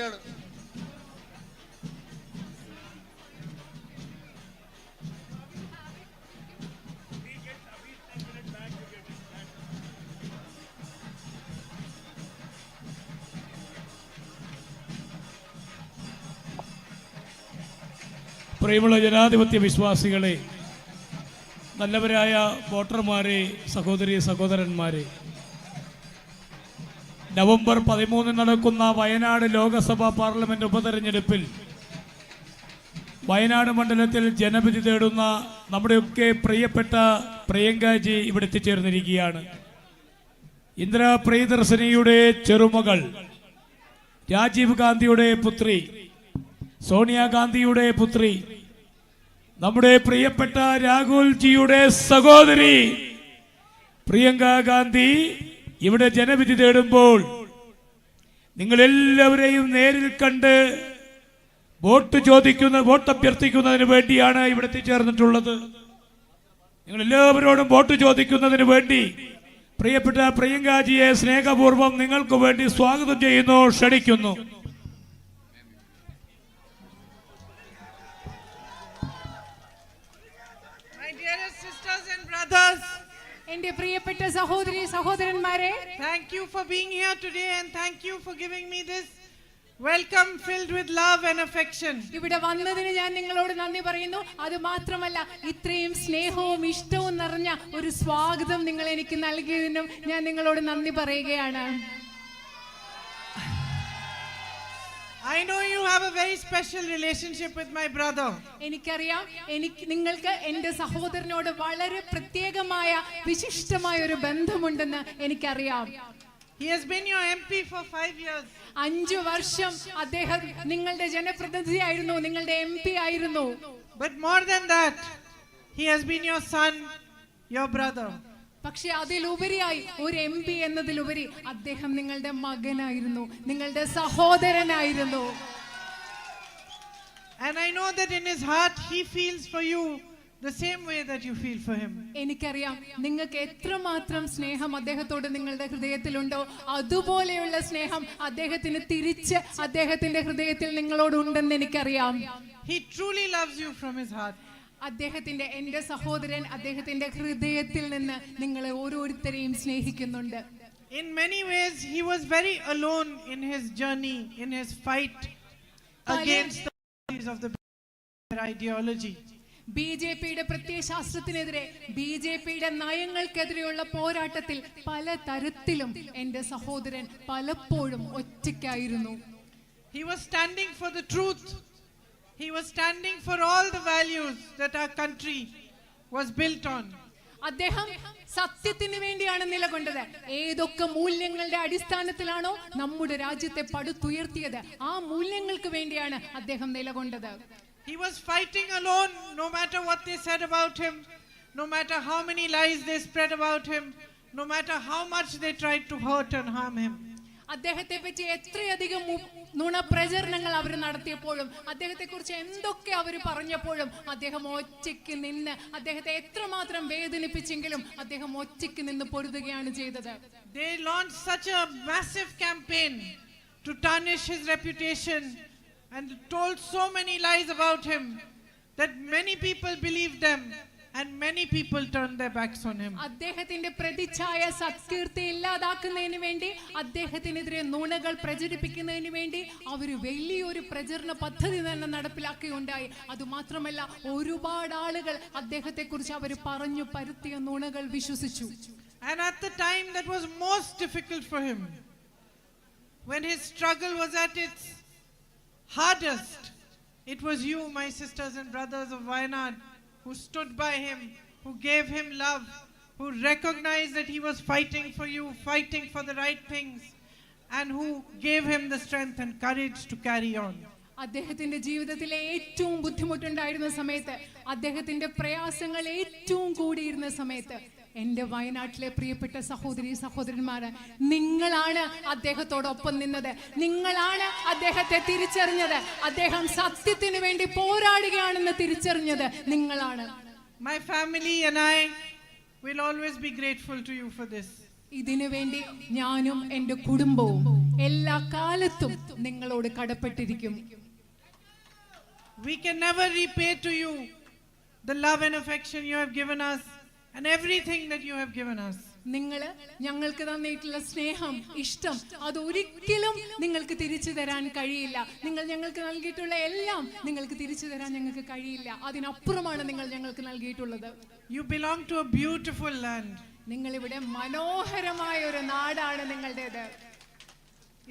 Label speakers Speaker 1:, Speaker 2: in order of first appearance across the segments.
Speaker 1: ക്ഷണിക്കുകയാണ്.
Speaker 2: പ്രിയമുള്ള ജനാധിപത്യ വിശ്വാസികളെ, നല്ലവരായ വോട്ടർമാരെ, സഹോദരി സഹോദരന്മാരെ, നവംബർ 13 നടക്കുന്ന വയനാട് ലോകസഭാ പാർലമെന്റ് ഉപതെരഞ്ഞെടുപ്പിൽ വയനാട് മണ്ഡലത്തിൽ ജനവിധി തേടുന്ന നമ്മുടെയൊക്കെ പ്രിയപ്പെട്ട പ്രിയങ്കാജി ഇവിടെ എത്തിച്ചേർന്നിരിക്കുകയാണ്. ഇന്ദിരാ പ്രിയദർശിനിയുടെ ചെറുമകൾ, രാജീവ് ഗാന്ധിയുടെ പുത്രി, സോണിയാഗാന്ധിയുടെ പുത്രി, നമ്മുടെ പ്രിയപ്പെട്ട രാഹുൽ ജിയുടെ സഹോദരി പ്രിയങ്ക ഗാന്ധി ഇവിടെ ജനവിധി തേടുമ്പോൾ നിങ്ങളെല്ലാവരെയും നേരിൽ കണ്ട് വോട്ട് അഭ്യർത്ഥിക്കുന്നതിന് വേണ്ടിയാണ് ഇവിടെ എത്തിച്ചേർന്നിട്ടുള്ളത്. നിങ്ങളെല്ലാവരോടും വോട്ട് ചോദിക്കുന്നതിന് വേണ്ടി പ്രിയപ്പെട്ട പ്രിയങ്കാജിയെ സ്നേഹപൂർവ്വം നിങ്ങൾക്ക് വേണ്ടി സ്വാഗതം ചെയ്യുന്നു, ക്ഷണിക്കുന്നു.
Speaker 3: എന്റെ പ്രിയപ്പെട്ട സഹോദരി സഹോദരന്മാരെ,
Speaker 4: thank you for being here today and thank you for giving me this welcome filled with love and affection.
Speaker 3: ഇവിടെ വന്നതിന് ഞാൻ നിങ്ങളോട് നന്ദി പറയുന്നു. അത് മാത്രമല്ല, ഇത്രയും സ്നേഹവും ഇഷ്ടവും നിറഞ്ഞ ഒരു സ്വാഗതം നിങ്ങൾ എനിക്ക് നൽകിയതിനും ഞാൻ നിങ്ങളോട് നന്ദി പറയുകയാണ്.
Speaker 4: I know you have a very special relationship with my brother.
Speaker 3: എനിക്കറിയാം, നിങ്ങൾക്ക് എൻ്റെ സഹോദരനോട് വളരെ പ്രത്യേകമായ വിശിഷ്ടമായ ഒരു ബന്ധമുണ്ടെന്ന് എനിക്കറിയാം.
Speaker 4: He has been your MP for 5 years.
Speaker 3: 5 വർഷം അദ്ദേഹം നിങ്ങളുടെ ജനപ്രതിനിധിയായിരുന്നു, നിങ്ങളുടെ MP ആയിരുന്നു.
Speaker 4: But more than that, he has been your son, your brother.
Speaker 3: പക്ഷെ അതിലുപരിയായി, ഒരു MP എന്നതിലുപരി അദ്ദേഹം നിങ്ങളുടെ മകനായിരുന്നു, നിങ്ങളുടെ സഹോദരനായിരുന്നു.
Speaker 4: And I know that in his heart he feels for you the same way that you feel for him.
Speaker 3: എനിക്കറിയാം, നിങ്ങൾക്ക് എത്രമാത്രം സ്നേഹം അദ്ദേഹത്തോട് നിങ്ങളുടെ ഹൃദയത്തിലുണ്ടോ അതുപോലെയുള്ള സ്നേഹം അദ്ദേഹത്തിന് തിരിച്ച് അദ്ദേഹത്തിന്റെ ഹൃദയത്തിൽ നിങ്ങളോട് ഉണ്ടെന്ന് എനിക്കറിയാം.
Speaker 4: He truly loves you from his heart.
Speaker 3: അദ്ദേഹത്തിന്റെ, എൻ്റെ സഹോദരൻ അദ്ദേഹത്തിന്റെ ഹൃദയത്തിൽ നിന്ന് നിങ്ങളെ ഓരോരുത്തരെയും സ്നേഹിക്കുന്നുണ്ട്.
Speaker 4: In many ways he was very alone in his journey, in his fight against the parties of the ideology.
Speaker 3: ബിജെപിയുടെ പ്രത്യയശാസ്ത്രത്തിനെതിരെ, ബിജെപിയുടെ നയങ്ങൾക്കെതിരെയുള്ള പോരാട്ടത്തിൽ പല തരത്തിലും എൻ്റെ സഹോദരൻ പലപ്പോഴും ഒറ്റയ്ക്കായിരുന്നു.
Speaker 4: He was standing for the truth. He was standing for all the values that our country was built on.
Speaker 3: അദ്ദേഹം സത്യത്തിന് വേണ്ടിയാണ് നിലകൊണ്ടത്. ഏതൊക്കെ മൂല്യങ്ങളുടെ അടിസ്ഥാനത്തിലാണോ നമ്മുടെ രാജ്യത്തെ പടുത്തുയർത്തിയത്, ആ മൂല്യങ്ങൾക്ക് വേണ്ടിയാണ് അദ്ദേഹം നിലകൊണ്ടത്.
Speaker 4: He was fighting alone, no matter what they said about him, no matter how many lies they spread about him, no matter how much they tried to hurt and harm him.
Speaker 3: അദ്ദേഹത്തെ പറ്റി എത്രയധികം നുണപ്രചരണങ്ങൾ അവർ നടത്തിയപ്പോഴും, അദ്ദേഹത്തെ കുറിച്ച് എന്തൊക്കെ അവർ പറഞ്ഞപ്പോഴും അദ്ദേഹം ഒറ്റയ്ക്ക് നിന്ന്, അദ്ദേഹത്തെ എത്രമാത്രം വേദനിപ്പിച്ചെങ്കിലും അദ്ദേഹം ഒറ്റയ്ക്ക് നിന്ന് പൊരുതുകയാണ് ചെയ്തത്.
Speaker 4: They launched such a massive campaign to tarnish his reputation and told so many lies about him that many people believed them and many people turned their backs on him.
Speaker 3: അദ്ദേഹത്തിന്റെ പ്രതിച്ഛായ സത്കീർത്തി ഇല്ലാതാക്കുന്നതിന് വേണ്ടി, അദ്ദേഹത്തിനെതിരെ നുണകൾ പ്രചരിപ്പിക്കുന്നതിന് വേണ്ടി അവർ വലിയൊരു പ്രചരണ പദ്ധതി തന്നെ നടപ്പിലാക്കുകയുണ്ടായി. അതുമാത്രമല്ല, ഒരുപാട് ആളുകൾ അദ്ദേഹത്തെ കുറിച്ച് അവർ പറഞ്ഞു പരത്തിയ നുണകൾ വിശ്വസിച്ചു.
Speaker 4: And at the time that was most difficult for him, when his struggle was at its hardest, it was you, my sisters and brothers of Wayanad, who stood by him, who gave him love, who recognized that he was fighting for you, fighting for the right things, and who gave him the strength and courage to carry on.
Speaker 3: അദ്ദേഹത്തിന്റെ ജീവിതത്തിലെ ഏറ്റവും ബുദ്ധിമുട്ടുണ്ടായിരുന്ന സമയത്ത്, അദ്ദേഹത്തിന്റെ പ്രയാസങ്ങൾ ഏറ്റവും കൂടിയിരുന്ന സമയത്ത്, എൻ്റെ വയനാട്ടിലെ പ്രിയപ്പെട്ട സഹോദരി സഹോദരന്മാര്, നിങ്ങളാണ് അദ്ദേഹത്തോടൊപ്പം നിന്നത്, നിങ്ങളാണ് അദ്ദേഹത്തെ തിരിച്ചറിഞ്ഞത്, അദ്ദേഹം സത്യത്തിന് വേണ്ടി പോരാടുകയാണെന്ന് തിരിച്ചറിഞ്ഞത് നിങ്ങളാണ്.
Speaker 4: My family and I will always be grateful to you for this.
Speaker 3: ഇതിനു വേണ്ടി ഞാനും എൻ്റെ കുടുംബവും എല്ലാ കാലത്തും നിങ്ങളോട് കടപ്പെട്ടിരിക്കും.
Speaker 4: We can never repay to you the love and affection you have given us and everything that you have given us.
Speaker 3: നിങ്ങൾ ഞങ്ങൾക്ക് തന്നിട്ടുള്ള സ്നേഹം, ഇഷ്ടം, അതൊരിക്കലും നിങ്ങൾക്ക് തിരിച്ചു തരാൻ കഴിയില്ല. നിങ്ങൾ ഞങ്ങൾക്ക് നൽകിയിട്ടുള്ള എല്ലാം നിങ്ങൾക്ക് തിരിച്ചു തരാൻ ഞങ്ങൾക്ക് കഴിയില്ല. അതിനപ്പുറമാണ് നിങ്ങൾ ഞങ്ങൾക്ക് നൽകിയിട്ടുള്ളത്.
Speaker 4: You belong to a beautiful land.
Speaker 3: നിങ്ങൾ ഇവിടെ മനോഹരമായ ഒരു നാടാണ് നിങ്ങളുടേത്.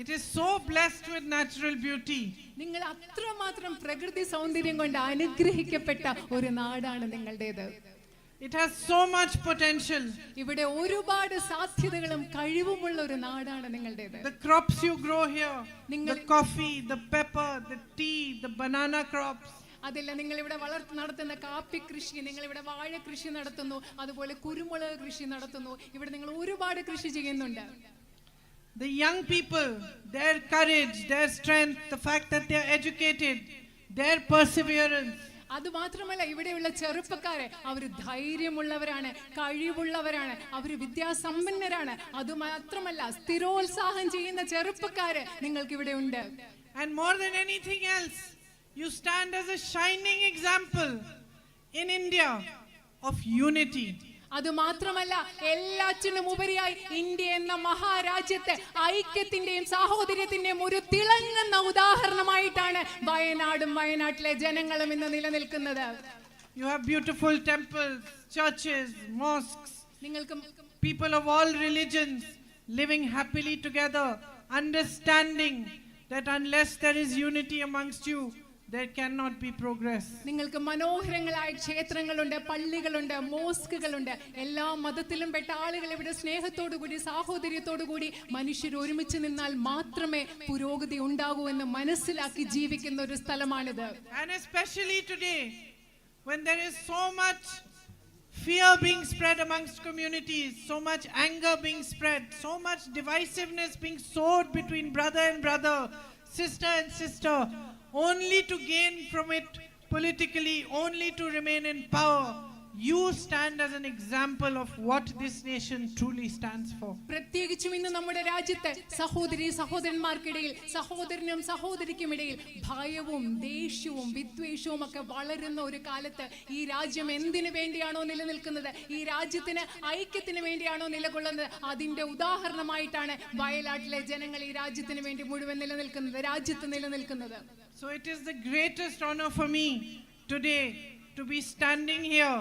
Speaker 4: It is so blessed with natural beauty.
Speaker 3: നിങ്ങൾ അത്രമാത്രം പ്രകൃതി സൗന്ദര്യം കൊണ്ട് അനുഗ്രഹിക്കപ്പെട്ട ഒരു നാടാണ് നിങ്ങളുടേത്.
Speaker 4: It has so much potential.
Speaker 3: ഇവിടെ ഒരുപാട് സാധ്യതകളും കഴിവുമുള്ള ഒരു നാടാണ് നിങ്ങളുടേത്.
Speaker 4: The crops you grow here, the coffee, the pepper, the tea, the banana crops.
Speaker 3: അതല്ല, നിങ്ങൾ ഇവിടെ നടത്തുന്ന കാപ്പി കൃഷി, നിങ്ങൾ ഇവിടെ വാഴ കൃഷി നടത്തുന്നു, അതുപോലെ കുരുമുളക് കൃഷി നടത്തുന്നു. ഇവിടെ നിങ്ങൾ ഒരുപാട് കൃഷി ചെയ്യുന്നുണ്ട്.
Speaker 4: The young people, their courage, their strength, the fact that they are educated, their perseverance.
Speaker 3: അത് മാത്രമല്ല, ഇവിടെയുള്ള ചെറുപ്പക്കാരെ അവർ ധൈര്യമുള്ളവരാണ്, കഴിവുള്ളവരാണ്, അവർ വിദ്യാസമ്പന്നരാണ്. അതുമാത്രമല്ല, സ്ഥിരോത്സാഹം ചെയ്യുന്ന ചെറുപ്പക്കാര് നിങ്ങൾക്ക് ഇവിടെ ഉണ്ട്.
Speaker 4: And more than anything else, you stand as a shining example in India of unity.
Speaker 3: അതുമാത്രമല്ല, എല്ലാറ്റിനും ഉപരിയായി ഇന്ത്യ എന്ന മഹാരാജ്യത്തെ ഐക്യത്തിന്റെയും സാഹോദര്യത്തിന്റെയും ഒരു തിളങ്ങുന്ന ഉദാഹരണമായിട്ടാണ് വയനാടും വയനാട്ടിലെ ജനങ്ങളും ഇന്ന് നിലനിൽക്കുന്നത്.
Speaker 4: You have beautiful temples, churches, mosques.
Speaker 3: നിങ്ങൾക്ക്
Speaker 4: People of all religions living happily together, understanding that unless there is unity amongst you, there cannot be progress.
Speaker 3: നിങ്ങൾക്ക് മനോഹരങ്ങളായ ക്ഷേത്രങ്ങളുണ്ട്, പള്ളികളുണ്ട്, മോസ്കുകളുണ്ട്. എല്ലാ മതത്തിലും പെട്ട ആളുകൾ ഇവിടെ സ്നേഹത്തോടു കൂടി, സാഹോദര്യത്തോടു കൂടി മനുഷ്യർ ഒരുമിച്ച് നിന്നാൽ മാത്രമേ പുരോഗതി ഉണ്ടാകൂ എന്ന് മനസ്സിലാക്കി ജീവിക്കുന്ന ഒരു സ്ഥലമാണിത്.
Speaker 4: And especially today, when there is so much fear being spread amongst communities, so much anger being spread, so much divisiveness being sowed between brother and brother, sister and sister, only to gain from it politically, only to remain in power. You stand as an example of what this nation truly stands for.
Speaker 3: പ്രത്യേകിച്ചും ഇന്ന് നമ്മുടെ രാജ്യത്തെ സഹോദരി സഹോദരന്മാർക്കിടയിൽ, സഹോദരനും സഹോദരിക്കുമിടയിൽ ഭയവും ദേഷ്യവും വിദ്വേഷവും ഒക്കെ വളരുന്ന ഒരു കാലത്ത് ഈ രാജ്യം എന്തിനു വേണ്ടിയാണോ നിലനിൽക്കുന്നത്, ഈ രാജ്യത്തിന് ഐക്യത്തിന് വേണ്ടിയാണോ നിലകൊള്ളുന്നത്, അതിന്റെ ഉദാഹരണമായിട്ടാണ് വയനാട്ടിലെ ജനങ്ങൾ ഈ രാജ്യത്തിന് വേണ്ടി മുഴുവൻ നിലനിൽക്കുന്നത്, രാജ്യത്ത് നിലനിൽക്കുന്നത്.
Speaker 4: So it is the greatest honor for me today to be standing here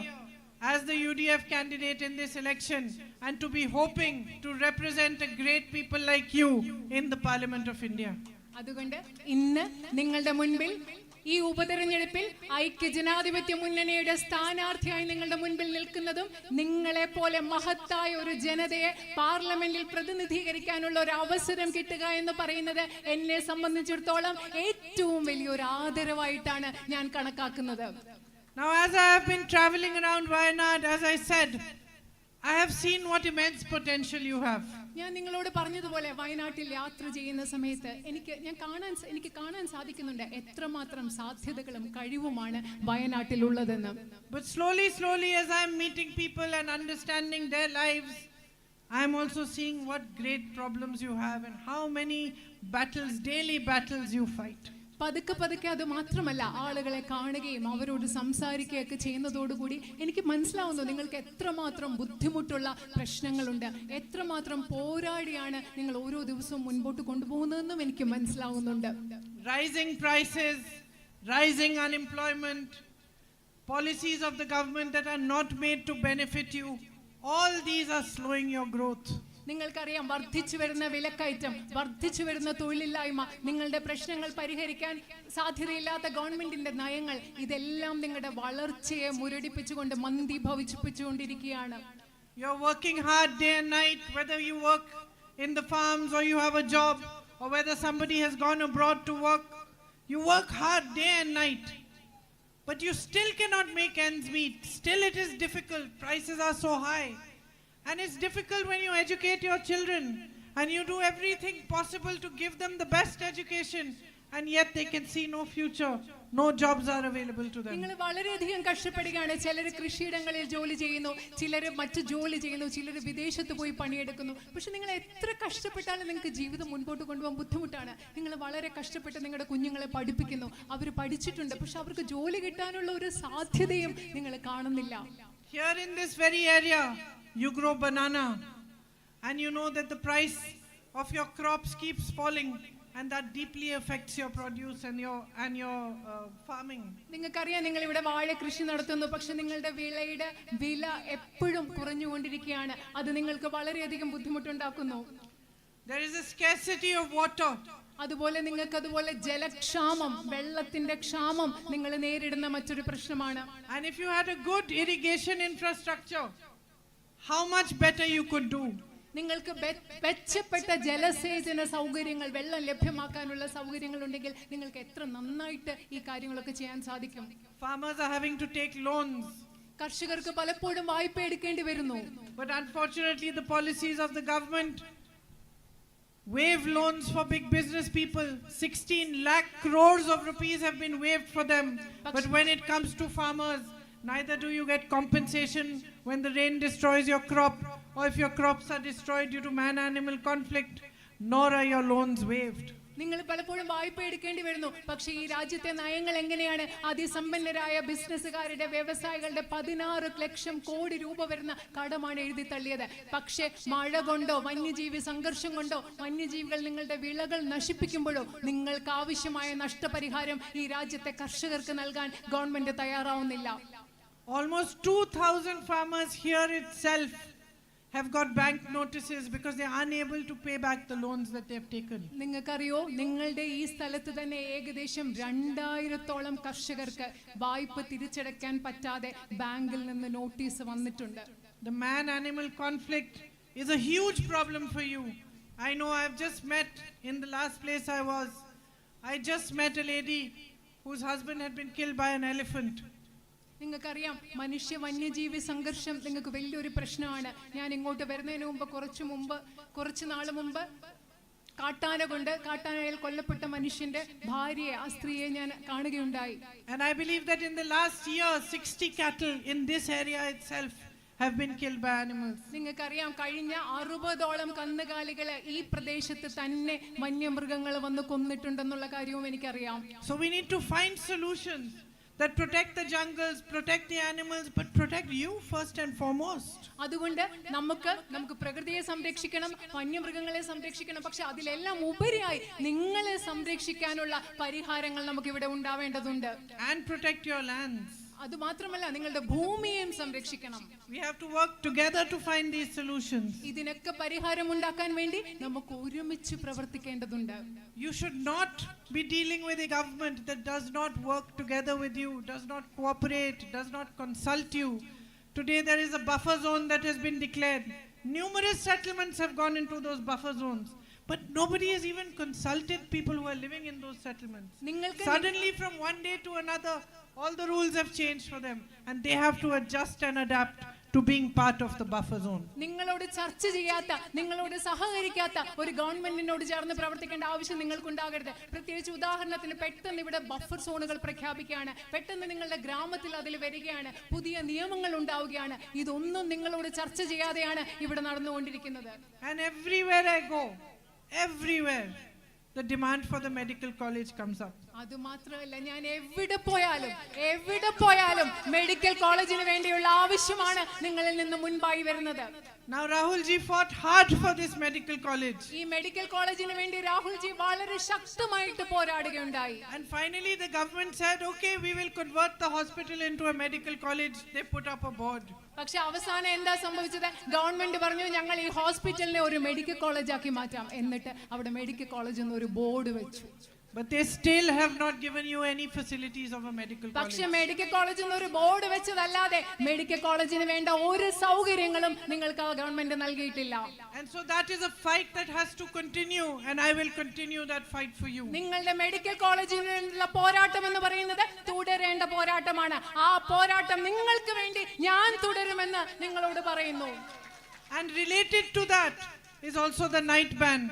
Speaker 4: as the UDF candidate in this election and to be hoping to represent a great people like you in the Parliament of India.
Speaker 3: അതുകൊണ്ട് ഇന്ന് നിങ്ങളുടെ മുൻപിൽ ഈ ഉപതെരഞ്ഞെടുപ്പിൽ ഐക്യജനാധിപത്യ മുന്നണിയുടെ സ്ഥാനാർത്ഥിയായി നിങ്ങളുടെ മുൻപിൽ നിൽക്കുന്നതും നിങ്ങളെ പോലെ മഹത്തായ ഒരു ജനതയെ പാർലമെന്റിൽ പ്രതിനിധീകരിക്കാനുള്ള ഒരു അവസരം കിട്ടുക എന്ന് പറയുന്നത് എന്നെ സംബന്ധിച്ചിടത്തോളം ഏറ്റവും വലിയൊരു ആദരവായിട്ടാണ് ഞാൻ കണക്കാക്കുന്നത്.
Speaker 4: Now, as I have been traveling around Wayanad, as I said, I have seen what immense potential you have.
Speaker 3: ഞാൻ നിങ്ങളോട് പറഞ്ഞതുപോലെ വയനാട്ടിൽ യാത്ര ചെയ്യുന്ന സമയത്ത് എനിക്ക് കാണാൻ സാധിക്കുന്നുണ്ട് എത്രമാത്രം സാധ്യതകളും കഴിവുമാണ് വയനാട്ടിലുള്ളതെന്ന്.
Speaker 4: But slowly as I am meeting people and understanding their lives, I am also seeing what great problems you have and how many battles, daily battles you fight.
Speaker 3: പതുക്കെ അത് മാത്രമല്ല, ആളുകളെ കാണുകയും അവരോട് സംസാരിക്കുകയൊക്കെ ചെയ്യുന്നതോടുകൂടി എനിക്ക് മനസ്സിലാവുന്നു നിങ്ങൾക്ക് എത്രമാത്രം ബുദ്ധിമുട്ടുള്ള പ്രശ്നങ്ങളുണ്ട്, എത്രമാത്രം പോരാടിയാണ് നിങ്ങൾ ഓരോ ദിവസവും മുൻപോട്ട് കൊണ്ടുപോകുന്നതെന്നും എനിക്ക് മനസ്സിലാവുന്നുണ്ട്.
Speaker 4: Rising prices, rising unemployment, policies of the government that are not made to benefit you, all these are slowing your growth.
Speaker 3: നിങ്ങൾക്കറിയാം, വർദ്ധിച്ചു വരുന്ന വിലക്കയറ്റം, വർദ്ധിച്ചു വരുന്ന തൊഴിലില്ലായ്മ, നിങ്ങളുടെ പ്രശ്നങ്ങൾ പരിഹരിക്കാൻ സാധ്യതയില്ലാത്ത ഗവൺമെന്റിന്റെ നയങ്ങൾ, ഇതെല്ലാം നിങ്ങളുടെ വളർച്ചയെ മുരടിപ്പിച്ചുകൊണ്ട് മന്ദീഭവിപ്പിച്ചുകൊണ്ടിരിക്കുകയാണ്.
Speaker 4: You're working hard day and night, whether you work in the farms or you have a job or whether somebody has gone abroad to work. You work hard day and night, but you still cannot make ends meet. Still it is difficult. Prices are so high. And it's difficult when you educate your children and you do everything possible to give them the best education and yet they can see no future. No jobs are available to them.
Speaker 3: നിങ്ങൾ വളരെയധികം കഷ്ടപ്പെടുകയാണ്. ചിലർ കൃഷിയിടങ്ങളിൽ ജോലി ചെയ്യുന്നു, ചിലർ മറ്റു ജോലി ചെയ്യുന്നു, ചിലർ വിദേശത്ത് പോയി പണിയെടുക്കുന്നു. പക്ഷെ നിങ്ങൾ എത്ര കഷ്ടപ്പെട്ടാലും നിങ്ങൾക്ക് ജീവിതം മുൻപോട്ട് കൊണ്ടുപോകാൻ ബുദ്ധിമുട്ടാണ്. നിങ്ങൾ വളരെ കഷ്ടപ്പെട്ട് നിങ്ങളുടെ കുഞ്ഞുങ്ങളെ പഠിപ്പിക്കുന്നു, അവർ പഠിച്ചിട്ടുണ്ട്, പക്ഷെ അവർക്ക് ജോലി കിട്ടാനുള്ള ഒരു സാധ്യതയും നിങ്ങൾ കാണുന്നില്ല.
Speaker 4: Here in this very area you grow banana and you know that the price of your crops keeps falling, and that deeply affects your produce and your farming.
Speaker 3: നിങ്ങൾക്കറിയാം, നിങ്ങൾ ഇവിടെ വാഴ കൃഷി നടത്തുന്നു, പക്ഷെ നിങ്ങളുടെ വിളയുടെ വില എപ്പോഴും കുറഞ്ഞുകൊണ്ടിരിക്കുകയാണ്. അത് നിങ്ങൾക്ക് വളരെയധികം ബുദ്ധിമുട്ടുണ്ടാക്കുന്നു.
Speaker 4: There is a scarcity of water.
Speaker 3: അതുപോലെ നിങ്ങൾക്ക് അതുപോലെ ജലക്ഷാമം, വെള്ളത്തിന്റെ ക്ഷാമം നിങ്ങൾ നേരിടുന്ന മറ്റൊരു പ്രശ്നമാണ്.
Speaker 4: And if you had a good irrigation infrastructure, how much better you could do.
Speaker 3: നിങ്ങൾക്ക് മെച്ചപ്പെട്ട ജലസേചന സൗകര്യങ്ങൾ, വെള്ളം ലഭ്യമാക്കാനുള്ള സൗകര്യങ്ങൾ ഉണ്ടെങ്കിൽ നിങ്ങൾക്ക് എത്ര നന്നായിട്ട് ഈ കാര്യങ്ങളൊക്കെ ചെയ്യാൻ സാധിക്കും.
Speaker 4: Farmers are having to take loans.
Speaker 3: കർഷകർക്ക് പലപ്പോഴും വായ്പ എടുക്കേണ്ടി വരുന്നു.
Speaker 4: But unfortunately the policies of the government waive loans for big business people. 16 lakh crores of rupees have been waived for them. But when it comes to farmers, neither do you get compensation when the rain destroys your crop, or if your crops are destroyed due to man-animal conflict, nor are your loans waived.
Speaker 3: നിങ്ങൾ പലപ്പോഴും വായ്പ എടുക്കേണ്ടി വരുന്നു. പക്ഷേ ഈ രാജ്യത്തെ നയങ്ങൾ എങ്ങനെയാണ്? അതിസമ്പന്നരായ ബിസിനസ്സുകാരുടെ, വ്യവസായികളുടെ 16 ലക്ഷം കോടി രൂപ വരുന്ന കടമാണ് എഴുതി തള്ളിയത്. പക്ഷേ മഴ കൊണ്ടോ വന്യജീവി സംഘർഷം കൊണ്ടോ വന്യജീവികൾ നിങ്ങളുടെ വിളകൾ നശിപ്പിക്കുമ്പോഴോ നിങ്ങൾക്ക് ആവശ്യമായ നഷ്ടപരിഹാരം ഈ രാജ്യത്തെ കർഷകർക്ക് നൽകാൻ ഗവൺമെന്റ് തയ്യാറാവുന്നില്ല.
Speaker 4: Almost 2,000 farmers here itself have got bank notices because they are unable to pay back the loans that they have taken.
Speaker 3: നിങ്ങൾക്കറിയോ, നിങ്ങളുടെ ഈ സ്ഥലത്ത് തന്നെ ഏകദേശം 2000-ഓളം കർഷകർക്ക് വായ്പ തിരിച്ചടയ്ക്കാൻ പറ്റാതെ ബാങ്കിൽ നിന്ന് നോട്ടീസ് വന്നിട്ടുണ്ട്.
Speaker 4: The man-animal conflict is a huge problem for you. I know, I've just met, in the last place I just met a lady whose husband had been killed by an elephant.
Speaker 3: നിങ്ങൾക്കറിയാം, മനുഷ്യ വന്യജീവി സംഘർഷം നിങ്ങൾക്ക് വലിയൊരു പ്രശ്നമാണ്. ഞാൻ ഇങ്ങോട്ട് വരുന്നതിന് മുമ്പ് കുറച്ച് നാൾ മുമ്പ് കാട്ടാനയിൽ കൊല്ലപ്പെട്ട മനുഷ്യന്റെ ഭാര്യയെ, ആ സ്ത്രീയെ ഞാൻ കാണുകയുണ്ടായി.
Speaker 4: And I believe that in the last year 60 cattle in this area itself have been killed by animals.
Speaker 3: നിങ്ങൾക്കറിയാം, കഴിഞ്ഞ 60ഓളം കന്നുകാലികളെ ഈ പ്രദേശത്ത് തന്നെ വന്യമൃഗങ്ങൾ വന്ന് കൊന്നിട്ടുണ്ടെന്നുള്ള കാര്യവും എനിക്കറിയാം.
Speaker 4: So we need to find solutions that protect the jungles, protect the animals, but protect you first and foremost.
Speaker 3: അതുകൊണ്ട് നമുക്ക് പ്രകൃതിയെ സംരക്ഷിക്കണം, വന്യമൃഗങ്ങളെ സംരക്ഷിക്കണം, പക്ഷെ അതിലെല്ലാം ഉപരിയായി നിങ്ങളെ സംരക്ഷിക്കാനുള്ള പരിഹാരങ്ങൾ നമുക്ക് ഇവിടെ ഉണ്ടാവേണ്ടതുണ്ട്.
Speaker 4: And protect your lands.
Speaker 3: അത് മാത്രമല്ല, നിങ്ങളുടെ ഭൂമിയെയും സംരക്ഷിക്കണം.
Speaker 4: We have to work together to find these solutions.
Speaker 3: ഇതിനൊക്കെ പരിഹാരം ഉണ്ടാക്കാൻ വേണ്ടി നമുക്ക് ഒരുമിച്ച് പ്രവർത്തിക്കേണ്ടതുണ്ട്.
Speaker 4: You should not be dealing with a government that does not work together with you, does not cooperate, does not consult you. Today there is a buffer zone that has been declared. Numerous settlements have gone into those buffer zones, but nobody has even consulted people who are living in those settlements. Suddenly from one day to another, all the rules have changed for them, and they have to adjust and adapt to being part of the buffer zone.
Speaker 3: നിങ്ങളോട് ചർച്ച ചെയ്യാത്ത, നിങ്ങളോട് സഹകരിക്കാത്ത ഒരു ഗവൺമെന്റിനോട് ചേർന്ന് പ്രവർത്തിക്കേണ്ട ആവശ്യം നിങ്ങൾക്കുണ്ടാകരുത്. പ്രത്യേകിച്ച് ഉദാഹരണത്തിന്, പെട്ടെന്ന് ഇവിടെ ബഫർ സോണുകൾ പ്രഖ്യാപിക്കുകയാണ്, പെട്ടെന്ന് നിങ്ങളുടെ ഗ്രാമത്തിൽ അതിൽ വരികയാണ്, പുതിയ നിയമങ്ങൾ ഉണ്ടാവുകയാണ്. ഇതൊന്നും നിങ്ങളോട് ചർച്ച ചെയ്യാതെയാണ് ഇവിടെ നടന്നുകൊണ്ടിരിക്കുന്നത്.
Speaker 4: And everywhere I go, everywhere the demand for the medical college comes up.
Speaker 3: അത് മാത്രമല്ല, ഞാൻ എവിടെ പോയാലും മെഡിക്കൽ കോളേജിന് വേണ്ടിയുള്ള ആവശ്യമാണ് നിങ്ങളിൽ നിന്ന് മുൻപായി വരുന്നത്.
Speaker 4: Now Rahul ji fought hard for this medical college.
Speaker 3: ഈ മെഡിക്കൽ കോളേജിന് വേണ്ടി രാഹുൽ ജി വളരെ ശക്തമായിട്ട് പോരാടുകയുണ്ടായി.
Speaker 4: And finally the government said, okay, we will convert the hospital into a medical college. They put up a board.
Speaker 3: പക്ഷെ അവസാനം എന്താ സംഭവിച്ചത്? Government പറഞ്ഞു, ഞങ്ങൾ ഈ ഹോസ്പിറ്റലിനെ ഒരു മെഡിക്കൽ കോളേജ് ആക്കി മാറ്റാം. എന്നിട്ട് അവിടെ മെഡിക്കൽ കോളേജ് എന്ന് ഒരു ബോർഡ് വെച്ചു.
Speaker 4: But they still have not given you any facilities of a medical college.
Speaker 3: പക്ഷെ മെഡിക്കൽ കോളേജ് എന്നൊരു ബോർഡ് വെച്ചതല്ലാതെ മെഡിക്കൽ കോളേജിന് വേണ്ട ഒരു സൗകര്യങ്ങളും നിങ്ങൾക്ക് ആ ഗവൺമെന്റ് നൽകിയിട്ടില്ല.
Speaker 4: And so that is a fight that has to continue, and I will continue that fight for you.
Speaker 3: നിങ്ങളുടെ മെഡിക്കൽ കോളേജിനുള്ള പോരാട്ടം എന്ന് പറയുന്നത് തുടരേണ്ട പോരാട്ടമാണ്. ആ പോരാട്ടം നിങ്ങൾക്ക് വേണ്ടി ഞാൻ തുടരുമെന്ന് നിങ്ങളോട് പറയുന്നു.
Speaker 4: And related to that is also the night ban.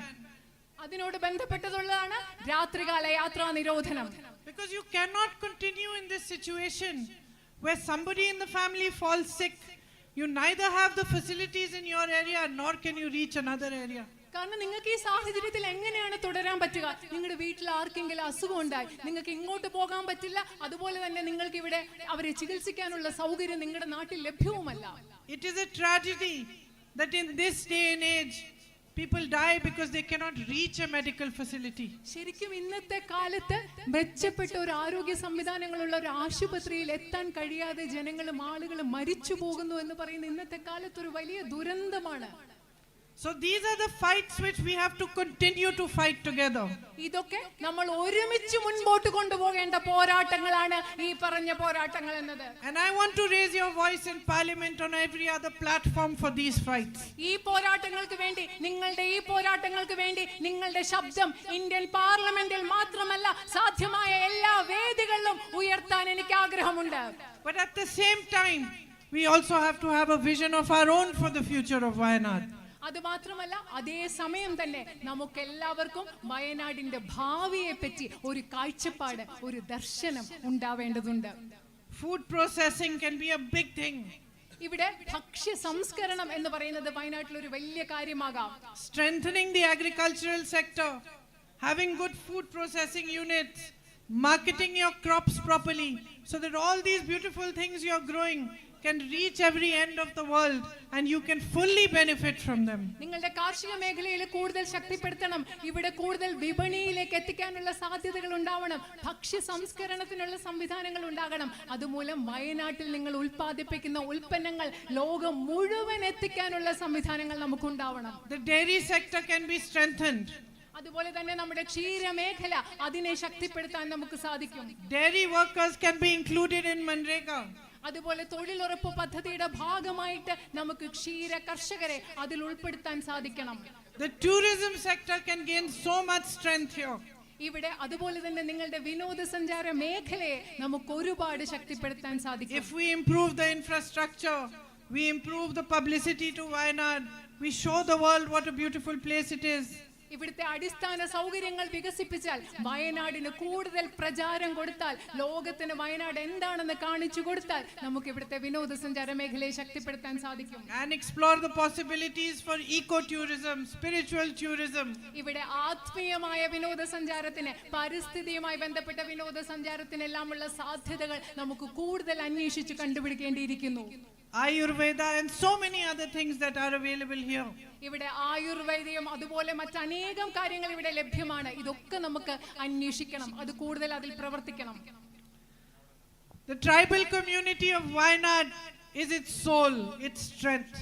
Speaker 3: അതിനോട് ബന്ധപ്പെട്ടതുള്ളതാണ് രാത്രികാല യാത്രാ നിരോധനം.
Speaker 4: Because you cannot continue in this situation where somebody in the family falls sick. You neither have the facilities in your area nor can you reach another area.
Speaker 3: കാരണം നിങ്ങൾക്ക് ഈ സാഹചര്യത്തിൽ എങ്ങനെയാണ് തുടരാൻ പറ്റുക? നിങ്ങളുടെ വീട്ടിൽ ആർക്കെങ്കിലും അസുഖം ഉണ്ടായി, നിങ്ങൾക്ക് ഇങ്ങോട്ട് പോകാൻ പറ്റില്ല. അതുപോലെ തന്നെ നിങ്ങൾക്ക് ഇവിടെ അവരെ ചികിത്സിക്കാനുള്ള സൗകര്യം നിങ്ങളുടെ നാട്ടിൽ ലഭ്യവുമല്ല.
Speaker 4: It is a tragedy that in this day and age people die because they cannot reach a medical facility.
Speaker 3: ശരിക്കും ഇന്നത്തെ കാലത്ത് മെച്ചപ്പെട്ട ഒരു ആരോഗ്യ സംവിധാനങ്ങളുള്ള ഒരു ആശുപത്രിയിൽ എത്താൻ കഴിയാതെ ജനങ്ങളും ആളുകളും മരിച്ചു പോകുന്നു എന്ന് പറയുന്ന ഇന്നത്തെ കാലത്ത് ഒരു വലിയ ദുരന്തമാണ്.
Speaker 4: So these are the fights which we have to continue to fight together.
Speaker 3: ഇതൊക്കെ നമ്മൾ ഒരുമിച്ച് മുൻപോട്ട് കൊണ്ടുപോകേണ്ട പോരാട്ടങ്ങളാണ് ഈ പറഞ്ഞ പോരാട്ടങ്ങൾ എന്നത്.
Speaker 4: And I want to raise your voice in parliament on every other platform for these fights.
Speaker 3: ഈ പോരാട്ടങ്ങൾക്ക് വേണ്ടി നിങ്ങളുടെ ശബ്ദം ഇന്ത്യൻ പാർലമെന്റിൽ മാത്രമല്ല സാധ്യമായ എല്ലാ വേദികളിലും ഉയർത്താൻ എനിക്ക് ആഗ്രഹമുണ്ട്.
Speaker 4: But at the same time we also have to have a vision of our own for the future of Wayanad.
Speaker 3: അത് മാത്രമല്ല അതേ സമയം തന്നെ നമുക്ക് എല്ലാവർക്കും വയനാടിന്റെ ഭാവിയെ പറ്റി ഒരു കാഴ്ചപ്പാട്, ഒരു ദർശനം ഉണ്ടാവേണ്ടതുണ്ട്.
Speaker 4: Food processing can be a big thing.
Speaker 3: ഇവിടെ ഭക്ഷ്യ സംസ്കരണം എന്ന് പറയുന്നത് വയനാട്ടിൽ ഒരു വലിയ കാര്യമാകാം.
Speaker 4: Strengthening the agricultural sector, having good food processing units, marketing your crops properly so that all these beautiful things you are growing can reach every end of the world and you can fully benefit from them.
Speaker 3: നിങ്ങളുടെ കാർഷിക മേഖലയിൽ കൂടുതൽ ശക്തിപ്പെടുത്തണം. ഇവിടെ കൂടുതൽ വിപണിയിലേക്ക് എത്തിക്കാനുള്ള സാധ്യതകൾ ഉണ്ടാവണം. ഭക്ഷ്യ സംസ്കരണത്തിനുള്ള സംവിധാനങ്ങൾ ഉണ്ടാകണം. അതുമൂലം വയനാട്ടിൽ നിങ്ങൾ ഉൽപ്പാദിപ്പിക്കുന്ന ഉൽപ്പന്നങ്ങൾ ലോകം മുഴുവൻ എത്തിക്കാനുള്ള സംവിധാനങ്ങൾ നമുക്കുണ്ടാവണം.
Speaker 4: The dairy sector can be strengthened.
Speaker 3: അതുപോലെ തന്നെ നമ്മുടെ ക്ഷീരമേഖല അതിനെ ശക്തിപ്പെടുത്താൻ നമുക്ക് സാധിക്കും.
Speaker 4: Dairy workers can be included in Manrega.
Speaker 3: അതുപോലെ തൊഴിലുറപ്പ് പദ്ധതിയുടെ ഭാഗമായിട്ട് നമുക്ക് ക്ഷീര കർഷകരെ അതിൽ ഉൾപ്പെടുത്താൻ സാധിക്കണം.
Speaker 4: The tourism sector can gain so much strength here.
Speaker 3: ഇവിടെ അതുപോലെ തന്നെ നിങ്ങളുടെ വിനോദസഞ്ചാര മേഖലയെ നമുക്ക് ഒരുപാട് ശക്തിപ്പെടുത്താൻ സാധിക്കും.
Speaker 4: If we improve the infrastructure, we improve the publicity to Wayanad, we show the world what a beautiful place it is.
Speaker 3: ഇവിടുത്തെ അടിസ്ഥാന സൗകര്യങ്ങൾ വികസിപ്പിച്ചാൽ, വയനാടിന് കൂടുതൽ പ്രചാരം കൊടുത്താൽ, ലോകത്തിന് വയനാട് എന്താണെന്ന് കാണിച്ചു കൊടുത്താൽ നമുക്ക് ഇവിടുത്തെ വിനോദസഞ്ചാര മേഖലയെ ശക്തിപ്പെടുത്താൻ സാധിക്കും.
Speaker 4: And explore the possibilities for eco-tourism, spiritual tourism.
Speaker 3: ഇവിടെ ആത്മീയമായ വിനോദസഞ്ചാരത്തിന്, പരിസ്ഥിതിയുമായി ബന്ധപ്പെട്ട വിനോദസഞ്ചാരത്തിനെല്ലാമുള്ള സാധ്യതകൾ നമുക്ക് കൂടുതൽ അന്വേഷിച്ച് കണ്ടുപിടിക്കേണ്ടിയിരിക്കുന്നു.
Speaker 4: Ayurveda and so many other things that are available here.
Speaker 3: ഇവിടെ ആയുർവേദം അതുപോലെ മറ്റനേകം കാര്യങ്ങൾ ഇവിടെ ലഭ്യമാണ്. ഇതൊക്കെ നമുക്ക് അന്വേഷിക്കണം, അത് കൂടുതൽ അതിൽ പ്രവർത്തിക്കണം.
Speaker 4: The tribal community of Wayanad is its soul, its strength.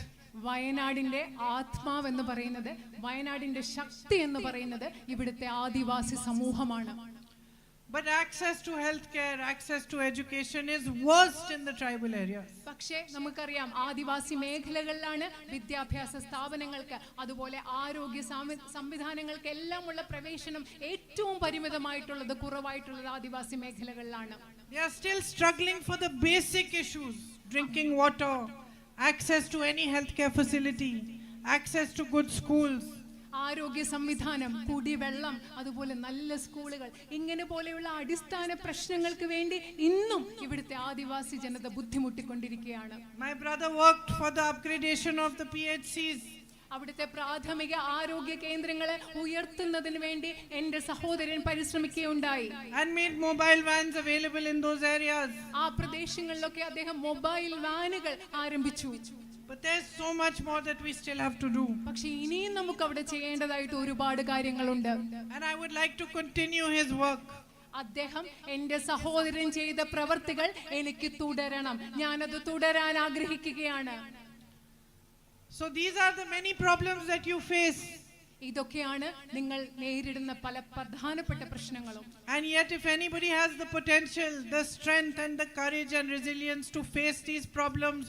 Speaker 3: വയനാടിന്റെ ആത്മാവ് എന്ന് പറയുന്നത്, വയനാടിന്റെ ശക്തി എന്ന് പറയുന്നത് ഇവിടുത്തെ ആദിവാസി സമൂഹമാണ്.
Speaker 4: But access to healthcare, access to education is worst in the tribal areas.
Speaker 3: പക്ഷേ നമുക്കറിയാം ആദിവാസി മേഖലകളിലാണ് വിദ്യാഭ്യാസ സ്ഥാപനങ്ങൾക്ക് അതുപോലെ ആരോഗ്യ സംവിധാനങ്ങൾക്ക് എല്ലാമുള്ള പ്രവേശനം ഏറ്റവും പരിമിതമായിട്ടുള്ളത്, കുറവായിട്ടുള്ളത് ആദിവാസി മേഖലകളിലാണ്.
Speaker 4: They are still struggling for the basic issues: drinking water, access to any healthcare facility, access to good schools.
Speaker 3: ആരോഗ്യ സംവിധാനം, കുടിവെള്ളം, അതുപോലെ നല്ല സ്കൂളുകൾ, ഇങ്ങനെ പോലെയുള്ള അടിസ്ഥാന പ്രശ്നങ്ങൾക്ക് വേണ്ടി ഇന്നും ഇവിടുത്തെ ആദിവാസി ജനത ബുദ്ധിമുട്ടിക്കൊണ്ടിരിക്കുകയാണ്.
Speaker 4: My brother worked for the upgradation of the PHCs.
Speaker 3: അവിടുത്തെ പ്രാഥമിക ആരോഗ്യ കേന്ദ്രങ്ങളെ ഉയർത്തുന്നതിന് വേണ്ടി എന്റെ സഹോദരൻ പരിശ്രമിക്കുകയുണ്ടായി.
Speaker 4: And made mobile vans available in those areas.
Speaker 3: ആ പ്രദേശങ്ങളിലൊക്കെ അദ്ദേഹം മൊബൈൽ വാനുകൾ ആരംഭിച്ചു.
Speaker 4: But there's so much more that we still have to do.
Speaker 3: പക്ഷേ ഇനിയും നമുക്ക് അവിടെ ചെയ്യേണ്ടതായിട്ട് ഒരുപാട് കാര്യങ്ങളുണ്ട്.
Speaker 4: And I would like to continue his work.
Speaker 3: അദ്ദേഹം എന്റെ സഹോദരൻ ചെയ്ത പ്രവർത്തികൾ എനിക്ക് തുടരണം. ഞാനത് തുടരാൻ ആഗ്രഹിക്കുകയാണ്.
Speaker 4: So these are the many problems that you face.
Speaker 3: ഇതൊക്കെയാണ് നിങ്ങൾ നേരിടുന്ന പല പ്രധാനപ്പെട്ട പ്രശ്നങ്ങളും.
Speaker 4: And yet if anybody has the potential, the strength and the courage and resilience to face these problems,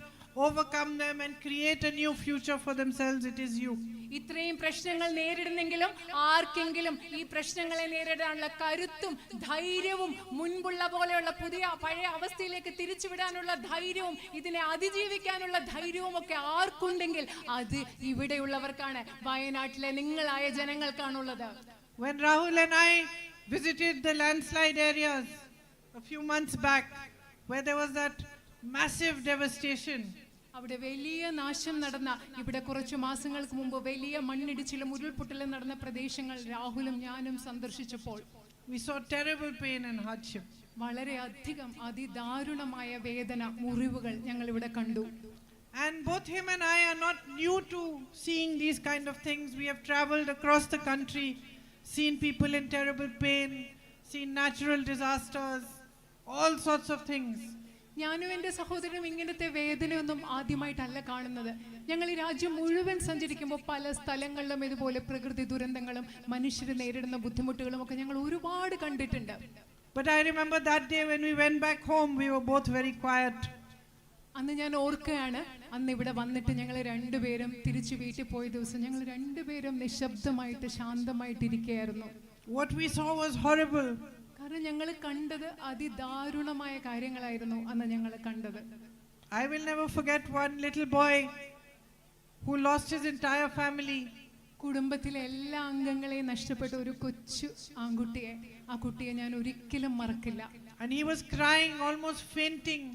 Speaker 4: overcome them and create a new future for themselves, it is you.
Speaker 3: ഇത്രയും പ്രശ്നങ്ങൾ നേരിടുന്നെങ്കിലും ആർക്കെങ്കിലും ഈ പ്രശ്നങ്ങളെ നേരിടാനുള്ള കരുത്തും ധൈര്യവും, മുൻപുള്ള പോലെയുള്ള പഴയ അവസ്ഥയിലേക്ക് തിരിച്ചുവിടാനുള്ള ധൈര്യവും, ഇതിനെ അതിജീവിക്കാനുള്ള ധൈര്യവും ഒക്കെ ആർക്കുണ്ടെങ്കിൽ അത് ഇവിടെയുള്ളവർക്കാണ്, വയനാട്ടിലെ നിങ്ങളായ ജനങ്ങൾക്കാണുള്ളത്.
Speaker 4: When Rahul and I visited the landslide areas a few months back, where there was that massive devastation,
Speaker 3: അവിടെ വലിയ നാശം നടന്ന, ഇവിടെ കുറച്ച് മാസങ്ങൾക്ക് മുമ്പ് വലിയ മണ്ണിടിച്ചിലും ഉരുൾപൊട്ടലും നടന്ന പ്രദേശങ്ങൾ രാഹുലും ഞാനും സന്ദർശിച്ചപ്പോൾ
Speaker 4: we saw terrible pain and hardship.
Speaker 3: വളരെ അധികം അതിദാരുണമായ വേദന, മുറിവുകൾ ഞങ്ങൾ ഇവിടെ കണ്ടു.
Speaker 4: And both him and I are not new to seeing these kind of things. We have traveled across the country, seen people in terrible pain, seen natural disasters, all sorts of things.
Speaker 3: ഞാനും എൻ്റെ സഹോദരനും ഇങ്ങനത്തെ വേദനയൊന്നും ആദ്യമായിട്ടല്ല കാണുന്നത്. ഞങ്ങൾ ഈ രാജ്യം മുഴുവൻ സഞ്ചരിക്കുമ്പോൾ പല സ്ഥലങ്ങളിലും ഇതുപോലെ പ്രകൃതി ദുരന്തങ്ങളും മനുഷ്യർ നേരിടുന്ന ബുദ്ധിമുട്ടുകളും ഒക്കെ ഞങ്ങൾ ഒരുപാട് കണ്ടിട്ടുണ്ട്.
Speaker 4: But I remember that day when we went back home, we were both very quiet.
Speaker 3: അന്ന് ഞാൻ ഓർക്കുകയാണ്, അന്ന് ഇവിടെ വന്നിട്ട് ഞങ്ങൾ രണ്ടുപേരും തിരിച്ചു വീട്ടിൽ പോയ ദിവസം ഞങ്ങൾ രണ്ടുപേരും നിശബ്ദമായിട്ട് ശാന്തമായിട്ടിരിക്കുകയായിരുന്നു.
Speaker 4: What we saw was horrible.
Speaker 3: കാരണം ഞങ്ങൾ കണ്ടത് അതിദാരുണമായ കാര്യങ്ങളായിരുന്നു അന്ന് ഞങ്ങൾ കണ്ടത്.
Speaker 4: I will never forget one little boy who lost his entire family.
Speaker 3: കുടുംബത്തിലെ എല്ലാ അംഗങ്ങളെയും നഷ്ടപ്പെട്ട ഒരു കൊച്ചു ആൺകുട്ടിയെ, ആ കുട്ടിയെ ഞാൻ ഒരിക്കലും മറക്കില്ല.
Speaker 4: And he was crying, almost fainting,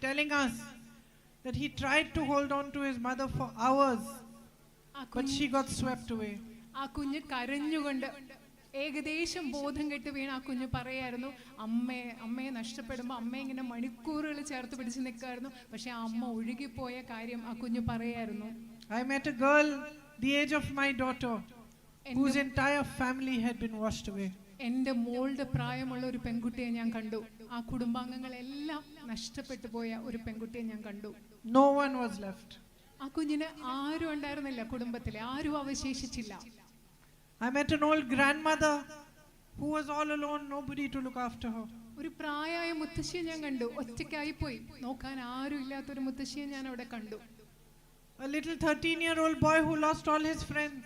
Speaker 4: telling us that he tried to hold on to his mother for hours, but she got swept away.
Speaker 3: ആ കുഞ്ഞ് കരഞ്ഞുകൊണ്ട് ഏകദേശം ബോധം കെട്ട് വീണ് ആ കുഞ്ഞ് പറയായിരുന്നു, അമ്മയെ നഷ്ടപ്പെടുമ്പോൾ അമ്മ ഇങ്ങനെ മണിക്കൂറുകൾ ചേർത്ത് പിടിച്ച് നിൽക്കായിരുന്നു, പക്ഷെ ആ അമ്മ ഒഴുകിപ്പോയ കാര്യം ആ കുഞ്ഞ് പറയായിരുന്നു.
Speaker 4: I met a girl the age of my daughter whose entire family had been washed away.
Speaker 3: എൻ്റെ മോളുടെ പ്രായമുള്ള ഒരു പെൺകുട്ടിയെ ഞാൻ കണ്ടു. ആ കുടുംബാംഗങ്ങളെല്ലാം നഷ്ടപ്പെട്ടു പോയ ഒരു പെൺകുട്ടിയെ ഞാൻ കണ്ടു.
Speaker 4: No one was left.
Speaker 3: ആ കുഞ്ഞിന് ആരും ഉണ്ടായിരുന്നില്ല, കുടുംബത്തിലെ ആരും അവശേഷിച്ചില്ല.
Speaker 4: I met an old grandmother who was all alone, nobody to look after her.
Speaker 3: ഒരു പ്രായമായ മുത്തശ്ശിയെ ഞാൻ കണ്ടു, ഒറ്റയ്ക്കായി പോയി, നോക്കാൻ ആരും ഇല്ലാത്തൊരു മുത്തശ്ശിയെ ഞാൻ അവിടെ കണ്ടു.
Speaker 4: A little 13-year-old boy who lost all his friends.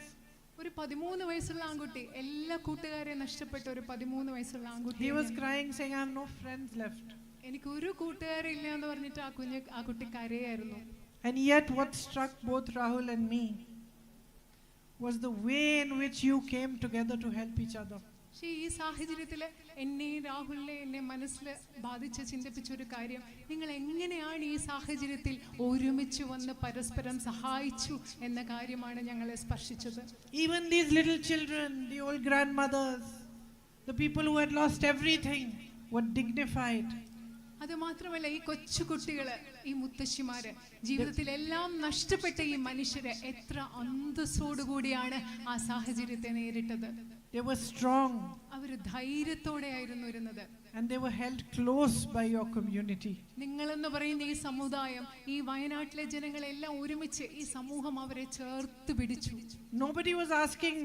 Speaker 3: ഒരു 13 വയസ്സുള്ള ആൺകുട്ടി, എല്ലാ കൂട്ടുകാരെയും നഷ്ടപ്പെട്ട ഒരു 13 വയസ്സുള്ള ആൺകുട്ടി.
Speaker 4: He was crying, saying, I have no friends left.
Speaker 3: എനിക്ക് ഒരു കൂട്ടുകാരെ ഇല്ല എന്ന് പറഞ്ഞിട്ട് ആ കുട്ടി കരയായിരുന്നു.
Speaker 4: And yet what struck both Rahul and me was the way in which you came together to help each other.
Speaker 3: പക്ഷേ ഈ സാഹചര്യത്തിൽ എന്നെ മനസ്സിൽ ബാധിച്ച് ചിന്തിപ്പിച്ച ഒരു കാര്യം, നിങ്ങൾ എങ്ങനെയാണ് ഈ സാഹചര്യത്തിൽ ഒരുമിച്ച് വന്ന് പരസ്പരം സഹായിച്ചു എന്ന കാര്യമാണ് ഞങ്ങളെ സ്പർശിച്ചത്.
Speaker 4: Even these little children, the old grandmothers, the people who had lost everything were dignified.
Speaker 3: അത് മാത്രമല്ല, ഈ കൊച്ചു കുട്ടികള്, ഈ മുത്തശ്ശിമാര്, ജീവിതത്തിൽ എല്ലാം നഷ്ടപ്പെട്ട ഈ മനുഷ്യരെ എത്ര അന്തസ്സോടുകൂടിയാണ് ആ സാഹചര്യത്തെ നേരിട്ടത്.
Speaker 4: They were strong.
Speaker 3: അവർ ധൈര്യത്തോടെയായിരുന്നു ഇരുന്നത്.
Speaker 4: And they were held close by your community.
Speaker 3: നിങ്ങളെന്ന് പറയുന്ന ഈ സമുദായം, ഈ വയനാട്ടിലെ ജനങ്ങളെല്ലാം ഒരുമിച്ച് ഈ സമൂഹം അവരെ ചേർത്ത് പിടിച്ചു.
Speaker 4: Nobody was asking,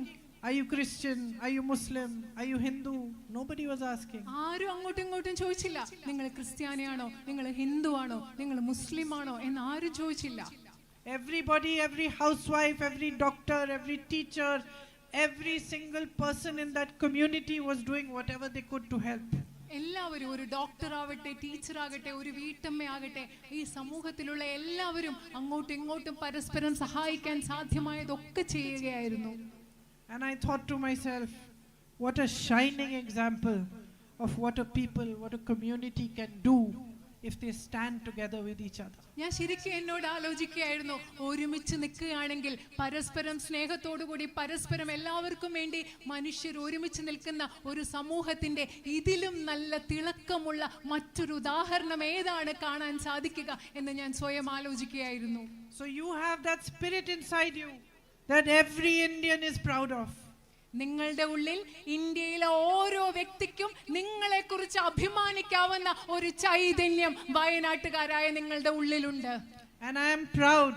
Speaker 4: are you Christian? Are you Muslim? Are you Hindu? Nobody was asking.
Speaker 3: ആരും അങ്ങോട്ടും ഇങ്ങോട്ടും ചോദിച്ചില്ല, നിങ്ങൾ ക്രിസ്ത്യാനിയാണോ, നിങ്ങൾ ഹിന്ദു ആണോ, നിങ്ങൾ മുസ്ലിം ആണോ എന്ന് ആരും ചോദിച്ചില്ല.
Speaker 4: Everybody, every housewife, every doctor, every teacher, every single person in that community was doing whatever they could to help.
Speaker 3: എല്ലാവരും, ഒരു ഡോക്ടർ ആവട്ടെ, ടീച്ചർ ആകട്ടെ, ഒരു വീട്ടമ്മയാകട്ടെ, ഈ സമൂഹത്തിലുള്ള എല്ലാവരും അങ്ങോട്ടും ഇങ്ങോട്ടും പരസ്പരം സഹായിക്കാൻ സാധ്യമായതൊക്കെ ചെയ്യുകയായിരുന്നു.
Speaker 4: And I thought to myself, what a shining example of what a people, what a community can do if they stand together with each other.
Speaker 3: ഞാൻ ശരിക്കും എന്നോട് ആലോചിക്കുകയായിരുന്നു, ഒരുമിച്ച് നിൽക്കുകയാണെങ്കിൽ, പരസ്പരം സ്നേഹത്തോടുകൂടി പരസ്പരം എല്ലാവർക്കും വേണ്ടി മനുഷ്യർ ഒരുമിച്ച് നിൽക്കുന്ന ഒരു സമൂഹത്തിന്റെ ഇതിലും നല്ല തിളക്കമുള്ള മറ്റൊരു ഉദാഹരണം ഏതാണ് കാണാൻ സാധിക്കുക എന്ന് ഞാൻ സ്വയം ആലോചിക്കുകയായിരുന്നു.
Speaker 4: So you have that spirit inside you that every Indian is proud of.
Speaker 3: നിങ്ങളുടെ ഉള്ളിൽ ഇന്ത്യയിലെ ഓരോ വ്യക്തിക്കും നിങ്ങളെക്കുറിച്ച് അഭിമാനിക്കാവുന്ന ഒരു ചൈതന്യം വയനാട്ടുകാരായ നിങ്ങളുടെ ഉള്ളിലുണ്ട്.
Speaker 4: And I am proud,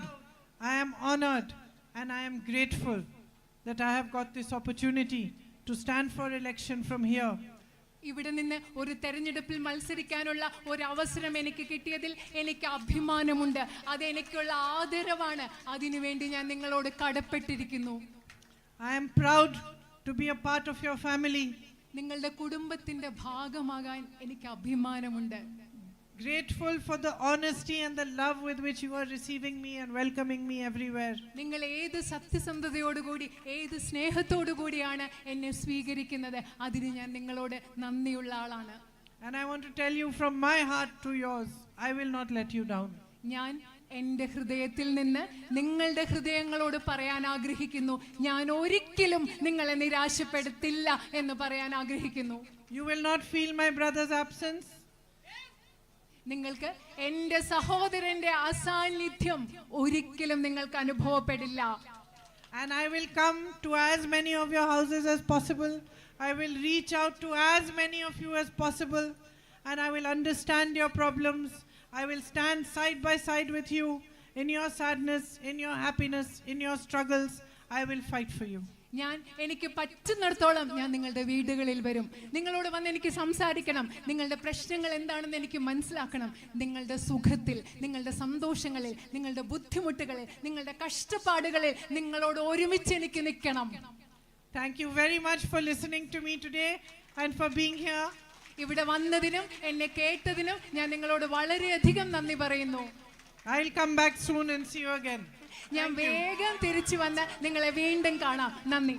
Speaker 4: I am honored, and I am grateful that I have got this opportunity to stand for election from here.
Speaker 3: ഇവിടെ നിന്ന് ഒരു തെരഞ്ഞെടുപ്പിൽ മത്സരിക്കാനുള്ള ഒരു അവസരം എനിക്ക് കിട്ടിയതിൽ എനിക്ക് അഭിമാനമുണ്ട്. അത് എനിക്കുള്ള ആദരവാണ്. അതിനുവേണ്ടി ഞാൻ നിങ്ങളോട് കടപ്പെട്ടിരിക്കുന്നു.
Speaker 4: I am proud to be a part of your family.
Speaker 3: നിങ്ങളുടെ കുടുംബത്തിന്റെ ഭാഗമാകാൻ എനിക്ക് അഭിമാനമുണ്ട്.
Speaker 4: Grateful for the honesty and the love with which you are receiving me and welcoming me everywhere.
Speaker 3: നിങ്ങൾ ഏത് സത്യസന്ധതയോടുകൂടി ഏത് സ്നേഹത്തോടുകൂടിയാണ് എന്നെ സ്വീകരിക്കുന്നത്, അതിന് ഞാൻ നിങ്ങളോട് നന്ദിയുള്ള ആളാണ്.
Speaker 4: And I want to tell you from my heart to yours, I will not let you down.
Speaker 3: ഞാൻ എൻ്റെ ഹൃദയത്തിൽ നിന്ന് നിങ്ങളുടെ ഹൃദയങ്ങളോട് പറയാൻ ആഗ്രഹിക്കുന്നു, ഞാൻ ഒരിക്കലും നിങ്ങളെ നിരാശപ്പെടുത്തില്ല എന്ന് പറയാൻ ആഗ്രഹിക്കുന്നു.
Speaker 4: You will not feel my brother's absence.
Speaker 3: നിങ്ങൾക്ക് എൻ്റെ സഹോദരന്റെ അസാന്നിധ്യം ഒരിക്കലും നിങ്ങൾക്ക് അനുഭവപ്പെടില്ല.
Speaker 4: And I will come to as many of your houses as possible. I will reach out to as many of you as possible, and I will understand your problems. I will stand side by side with you in your sadness, in your happiness, in your struggles. I will fight for you.
Speaker 3: ഞാൻ എനിക്ക് പറ്റുന്നിടത്തോളം ഞാൻ നിങ്ങളുടെ വീടുകളിൽ വരും. നിങ്ങളോട് വന്ന് എനിക്ക് സംസാരിക്കണം. നിങ്ങളുടെ പ്രശ്നങ്ങൾ എന്താണെന്ന് എനിക്ക് മനസ്സിലാക്കണം. നിങ്ങളുടെ സുഖത്തിൽ, നിങ്ങളുടെ സന്തോഷങ്ങളിൽ, നിങ്ങളുടെ ബുദ്ധിമുട്ടുകളിൽ, നിങ്ങളുടെ കഷ്ടപ്പാടുകളിൽ നിങ്ങളോട് ഒരുമിച്ച് എനിക്ക് നിൽക്കണം.
Speaker 4: Thank you very much for listening to me today and for being here.
Speaker 3: ഇവിടെ വന്നതിനും എന്നെ കേട്ടതിനും ഞാൻ നിങ്ങളോട് വളരെയധികം നന്ദി പറയുന്നു.
Speaker 4: I'll come back soon and see you again.
Speaker 3: ഞാൻ വേഗം തിരിച്ചു വന്ന് നിങ്ങളെ വീണ്ടും കാണാം. നന്ദി.